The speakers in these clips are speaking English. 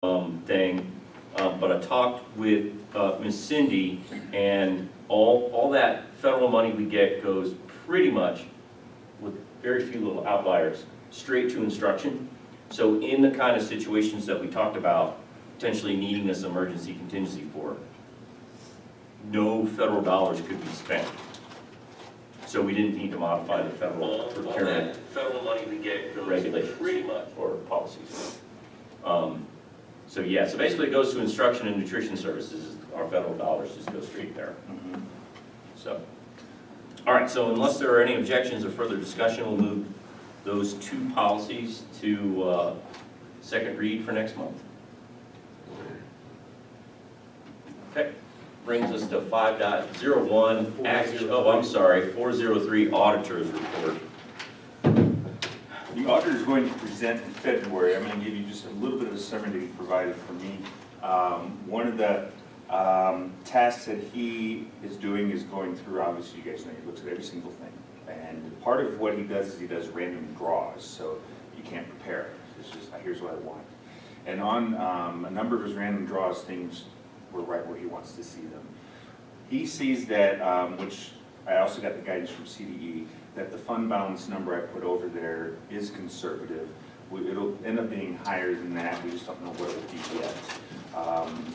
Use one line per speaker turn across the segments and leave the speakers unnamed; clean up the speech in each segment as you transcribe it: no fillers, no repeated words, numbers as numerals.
thing, but I talked with Ms. Cindy, and all that federal money we get goes pretty much, with very few little outliers, straight to instruction. So in the kind of situations that we talked about, potentially needing this emergency contingency for, no federal dollars could be spent. So we didn't need to modify the federal procurement
Federal money we get goes
regulations
pretty much.
or policies. So yeah, so basically it goes to instruction and nutrition services. Our federal dollars just go straight there. So, all right, so unless there are any objections or further discussion, we'll move those two policies to second read for next month. Okay, brings us to 5.01, action, oh, I'm sorry, 403 auditors report.
The auditor is going to present in February. I'm going to give you just a little bit of a summary that he provided for me. One of the tasks that he is doing is going through, obviously you guys know, he looks at every single thing. And part of what he does is he does random draws, so you can't prepare it. It's just, here's what I want. And on a number of his random draws, things were right where he wants to see them. He sees that, which I also got the guidance from CDE, that the fund balance number I put over there is conservative. It'll end up being higher than that, we just don't know what it will be yet.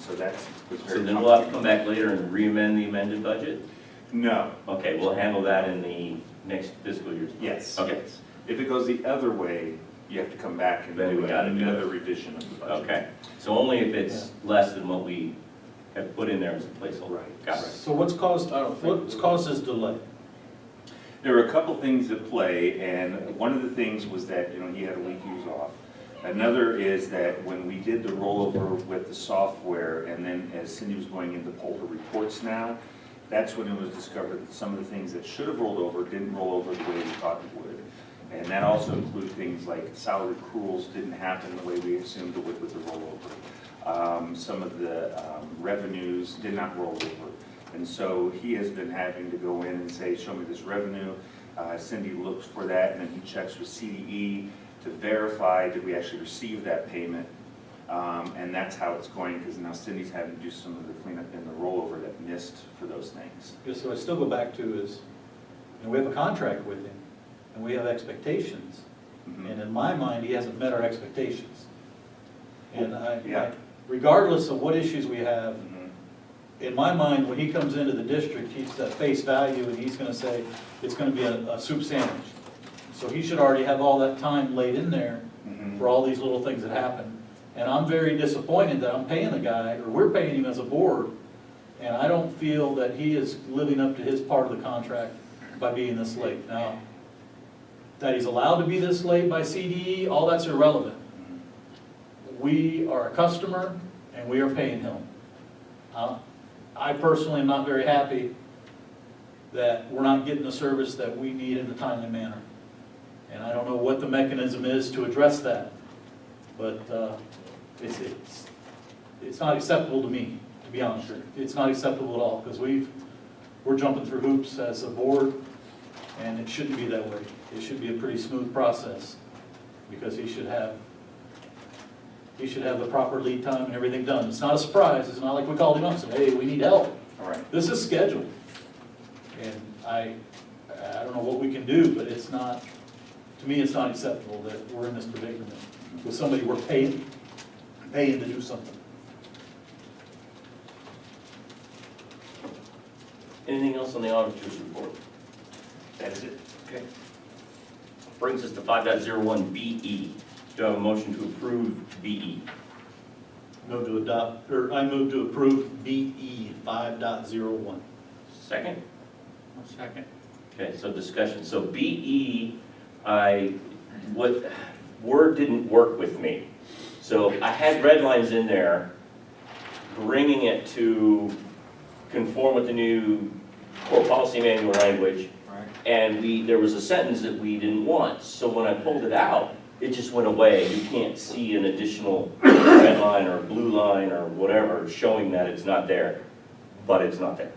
So that's
So then we'll have to come back later and re-amend the amended budget?
No.
Okay, we'll handle that in the next fiscal year.
Yes.
Okay,
If it goes the other way, you have to come back and
Then we
do
gotta do
another revision of the budget.
okay. So only if it's less than what we have put in there as a placeholder.
Right.
Got it.
So what's caused this delay?
There were a couple things at play, and one of the things was that, he had a week he was off. Another is that when we did the rollover with the software, and then as Cindy was going in to pull her reports now, that's when it was discovered that some of the things that should have rolled over didn't roll over the way we thought it would. And that also included things like salary accruals didn't happen the way we assumed it would with the rollover. Some of the revenues did not roll over. And so he has been having to go in and say, show me this revenue. Cindy looks for that, and then he checks with CDE to verify that we actually received that payment. And that's how it's going, because now Cindy's having to do some of the cleanup in the rollover that missed for those things.
Because so I still go back to is, we have a contract with him, and we have expectations. And in my mind, he hasn't met our expectations. And
Yeah.
regardless of what issues we have, in my mind, when he comes into the district, he's at face value, and he's gonna say, it's gonna be a soup sandwich. So he should already have all that time laid in there for all these little things that happen. And I'm very disappointed that I'm paying the guy, or we're paying him as a board, and I don't feel that he is living up to his part of the contract by being this late. Now, that he's allowed to be this late by CDE, all that's irrelevant. We are a customer, and we are paying him. I personally am not very happy that we're not getting the service that we need in a timely manner. And I don't know what the mechanism is to address that, but it's not acceptable to me, to be honest. It's not acceptable at all, because we're jumping through hoops as a board, and it shouldn't be that way. It should be a pretty smooth process, because he should have the proper lead time and everything done. It's not a surprise. It's not like we called him up and said, hey, we need help.
All right.
This is scheduled. And I don't know what we can do, but it's not, to me, it's not acceptable that we're in this predicament with somebody we're paying to do something.
Anything else on the auditor's report?
That is it.
Okay. Brings us to 5.01 BE. Do I have a motion to approve BE?
Move to adopt, or I move to approve BE 5.01.
Second?
Second.
Okay, so discussion. So BE, Word didn't work with me. So I had red lines in there, bringing it to conform with the new core policy manual language.
Right.
And there was a sentence that we didn't want. So when I pulled it out, it just went away. You can't see an additional red line or blue line or whatever showing that it's not there, but it's not there,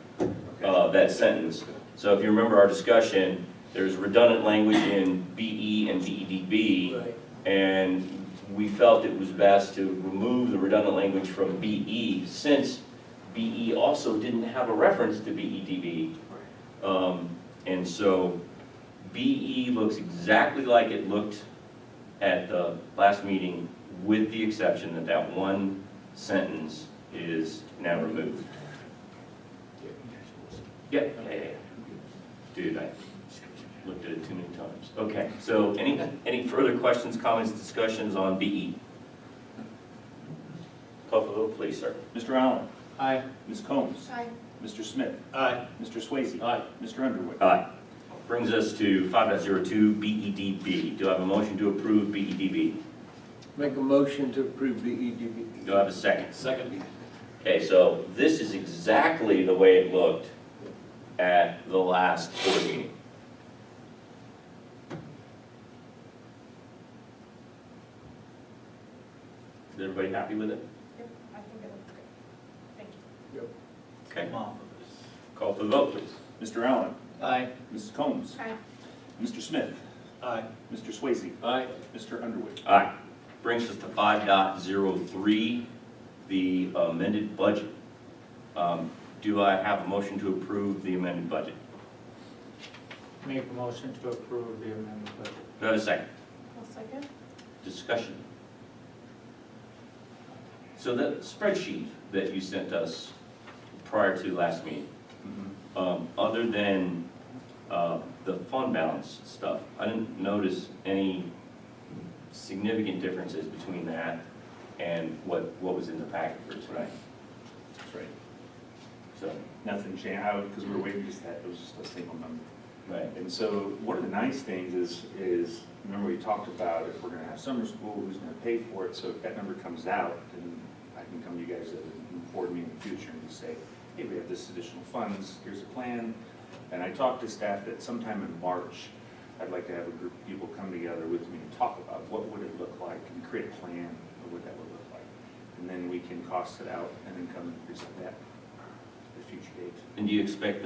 that sentence. So if you remember our discussion, there's redundant language in BE and BEDB, and we felt it was best to remove the redundant language from BE, since BE also didn't have a reference to BEDB. And so BE looks exactly like it looked at the last meeting, with the exception that that one sentence is now removed. Yeah. Dude, I looked at it too many times. Okay, so any further questions, comments, discussions on BE? Call for the vote, please, sir.
Mr. Allen?
Aye.
Ms. Combs?
Aye.
Mr. Smith?
Aye.
Mr. Swayze?
Aye.
Mr. Underwood?
Aye. Brings us to 5.02 BEDB. Do I have a motion to approve BEDB?
Make a motion to approve BEDB.
Do I have a second?
Second.
Okay, so this is exactly the way it looked at the last board meeting. Is everybody happy with it?
Yep, I think it looks good. Thank you.
Okay,
Mom.
call for the vote, please.
Mr. Allen?
Aye.
Mrs. Combs?
Aye.
Mr. Smith?
Aye.
Mr. Swayze?
Aye.
Mr. Underwood?
Aye. Brings us to 5.03, the amended budget. Do I have a motion to approve the amended budget?
Make a motion to approve the amendment budget.
Do I have a second?
I'll second.
Discussion. So the spreadsheet that you sent us prior to last meeting, other than the fund balance stuff, I didn't notice any significant differences between that and what was in the packet for tonight.
That's right.
So,
Nothing changed, because we were waiting just that, it was just a single number.
right.
And so one of the nice things is remember we talked about if we're gonna have summer school, who's gonna pay for it? So if that number comes out, then I can come to you guys at a board meeting in the future and just say, hey, we have this additional funds, here's a plan. And I talked to staff that sometime in March, I'd like to have a group of people come together with me and talk about what would it look like and create a plan of what that would look like. And then we can cost it out and then come and present that at a future date.
And do you expect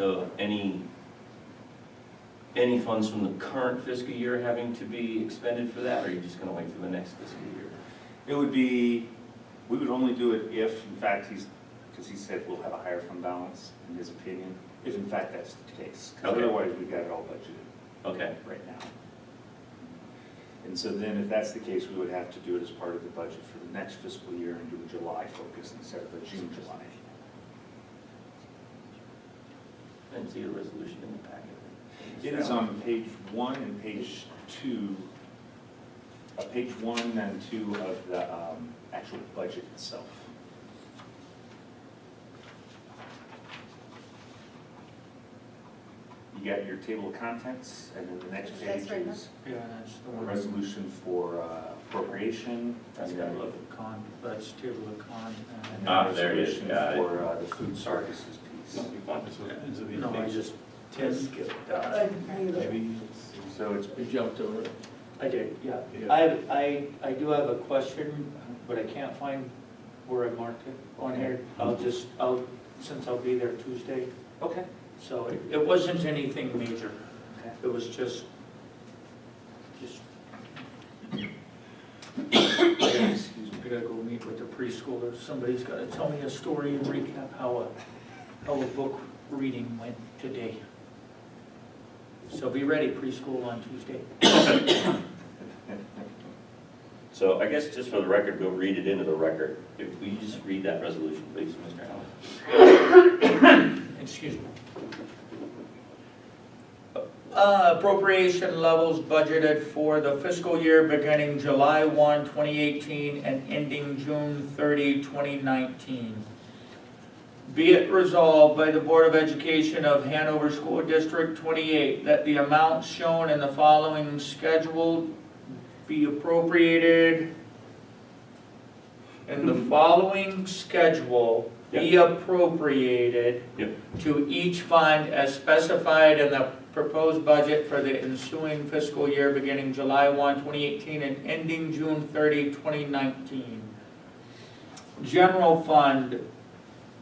any funds from the current fiscal year having to be expended for that, or are you just gonna wait for the next fiscal year?
It would be, we would only do it if, in fact, because he said we'll have a higher fund balance, in his opinion, if in fact that's the case. Because
Okay.
otherwise, we've got it all budgeted
Okay,
right now. And so then, if that's the case, we would have to do it as part of the budget for the next fiscal year and do a July focus instead of a June, July.
I didn't see a resolution in the packet.
It is on page 1 and page 2, page 1 and 2 of the actual budget itself. You got your table of contents, and then the next page
That's right,
is
Yeah, that's the
a
one.
resolution for appropriation.
That's gotta look.
That's table of con.
And
Ah,
then a
there it is.
resolution
Got it.
for the food services piece.
No, you're fine.
No, I just skipped
Maybe.
So it's,
I jumped over it.
I did, yeah.
Yeah.
I do have a question, but I can't find where I marked it on here. Since I'll be there Tuesday,
okay.
so it wasn't anything major. It was just.
Excuse me, I gotta go meet with the preschoolers. Somebody's gotta tell me a story and recap how a book reading went today. So be ready, preschool on Tuesday.
So I guess just for the record, go read it into the record. Will you just read that resolution, please, Mr. Allen?
Excuse me. Appropriation levels budgeted for the fiscal year beginning July 1, 2018 and ending June 30, 2019. Be it resolved by the Board of Education of Hanover School District 28 that the amounts shown in the following schedule be appropriated in the following schedule be appropriated
Yep.
to each fund as specified in the proposed budget for the ensuing fiscal year beginning July 1, 2018 and ending June 30, 2019. General fund,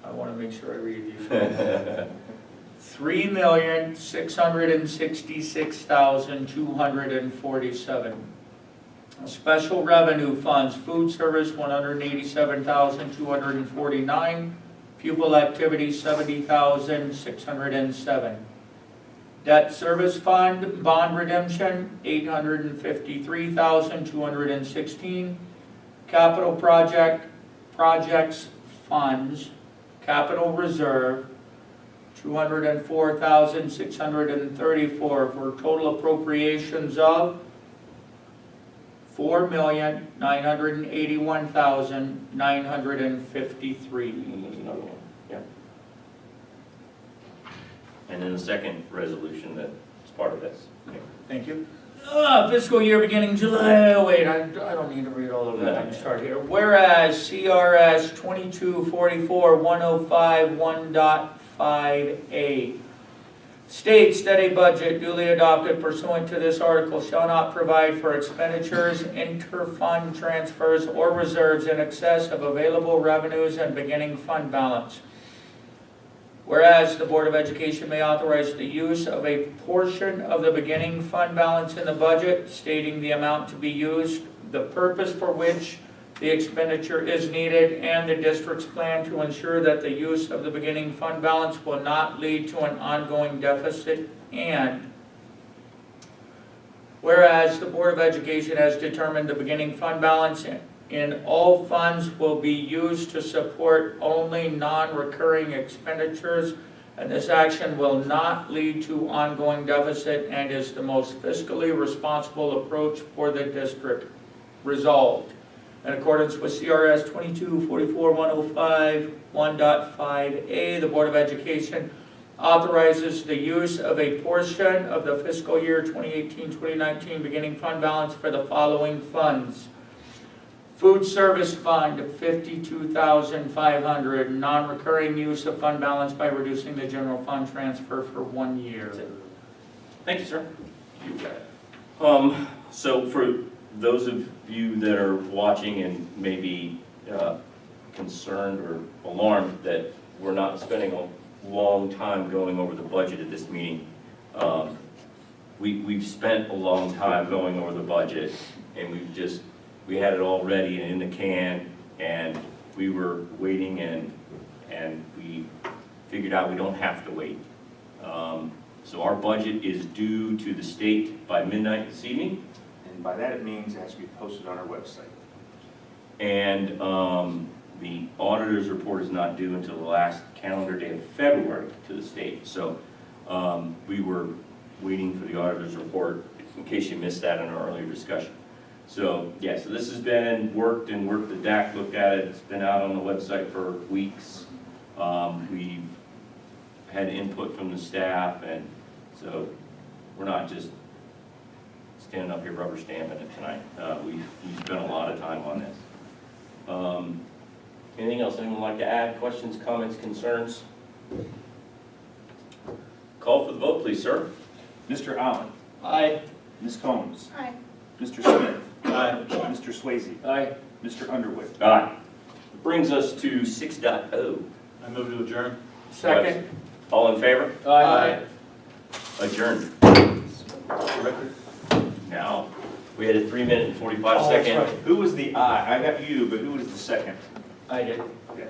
I want to make sure I read these. $3,666,247. Special revenue funds, food service, 187,249. Pupil activity, 70,607. Debt service fund, bond redemption, 853,216. Capital projects funds, capital reserve, 204,634 for total appropriations of $4,981,953.
And there's another one, yeah. And then the second resolution that's part of this. Okay.
Thank you. Fiscal year beginning July, wait, I don't need to read all of that, I can start here. Whereas CRS 2244-105 1.5A states that a budget duly adopted pursuant to this article shall not provide for expenditures, inter-fund transfers, or reserves in excess of available revenues and beginning fund balance. Whereas the Board of Education may authorize the use of a portion of the beginning fund balance in the budget, stating the amount to be used, the purpose for which the expenditure is needed, and the district's plan to ensure that the use of the beginning fund balance will not lead to an ongoing deficit. And whereas the Board of Education has determined the beginning fund balance in all funds will be used to support only non-recurring expenditures, and this action will not lead to ongoing deficit and is the most fiscally responsible approach for the district. Resolved, in accordance with CRS 2244-105 1.5A, the Board of Education authorizes the use of a portion of the fiscal year 2018-2019 beginning fund balance for the following funds. Food service fund, 52,500, non-recurring use of fund balance by reducing the general fund transfer for 1 year.
Thank you, sir. You got it. So for those of you that are watching and maybe concerned or alarmed that we're not spending a long time going over the budget at this meeting, we've spent a long time going over the budget, and we had it all ready and in the can, and we were waiting, and we figured out we don't have to wait. So our budget is due to the state by midnight this evening.
And by that it means it has to be posted on our website.
And the auditor's report is not due until the last calendar day of February to the state. So we were waiting for the auditor's report, in case you missed that in our earlier discussion. So, yeah, so this has been worked, the DAC looked at it, it's been out on the website for weeks. We've had input from the staff, and so we're not just standing up here rubber stamping it tonight. We've spent a lot of time on this. Anything else anyone would like to add? Questions, comments, concerns? Call for the vote, please, sir.
Mr. Allen,
Aye.
Ms. Combs,
Aye.
Mr. Smith,
Aye.
Mr. Swayze,
Aye.
Mr. Underwood.
Aye. Brings us to 6.0.
I move to adjourn.
Second.
All in favor?
Aye.
Adjourned.
Record.
Now, we had a 3-minute and 45
Oh, that's
second.
right.
Who was the aye? I got you, but who was the second?
I did.
Okay.